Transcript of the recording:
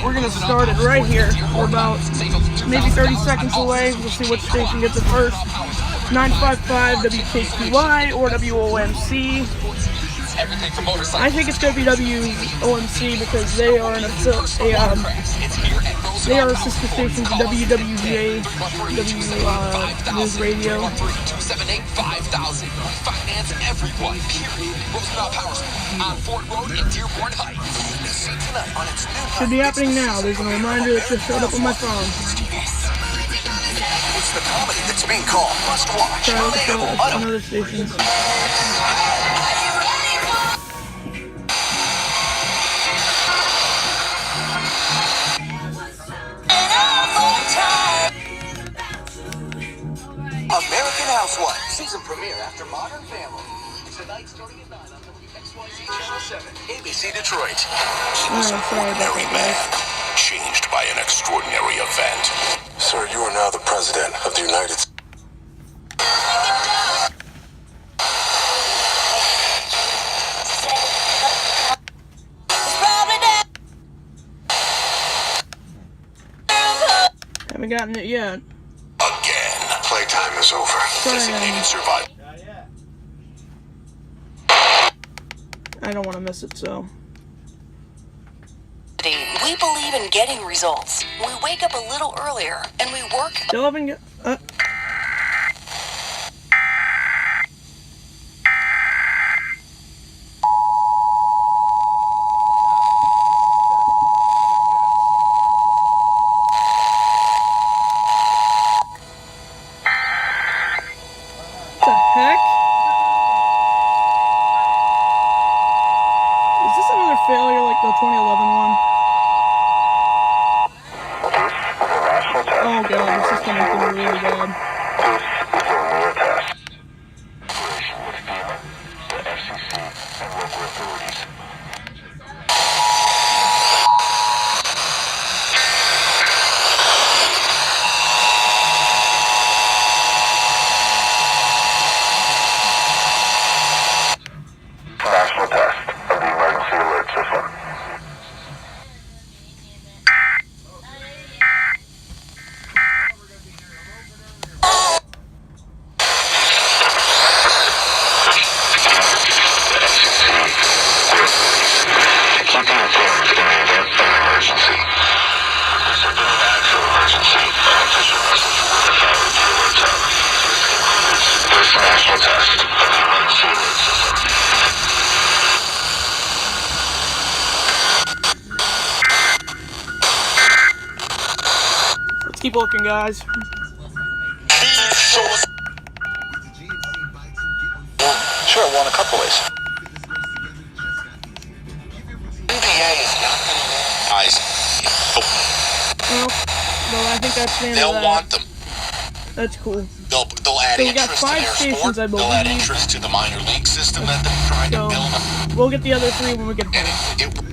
we're gonna start it right here. We're about maybe 30 seconds away. We'll see which station gets it first. 955 WKQI or WOMC. I think it's gonna be WOMC because they are they are sister stations to WDVD, News Radio. Should be happening now. There's a reminder that just showed up on my phone. It's the comedy that's being called Must Watch. Try to show another station. American Housewife season premiere after Modern Family. Tonight starting at 9 on WXYZ Channel 7, ABC Detroit. He was an ordinary man, changed by an extraordinary event. Sir, you are now the President of the United States. Haven't gotten it yet. Again, playtime is over. Designated survivor. I don't want to miss it, so. We believe in getting results. We wake up a little earlier and we work. Still haven't got. What the heck? Is this another failure like the 2011 one? Oh god, this is coming through really bad. National test of the emergency alert system. Let's keep looking, guys. Sure, well, in a couple ways. Well, I think that's the end of They'll that. want them. That's cool. They'll add So we got interest to 5 their stations, sport. I believe. They'll add interest to the minor league system that they're trying to So build. we'll get the other 3 when we get And home. it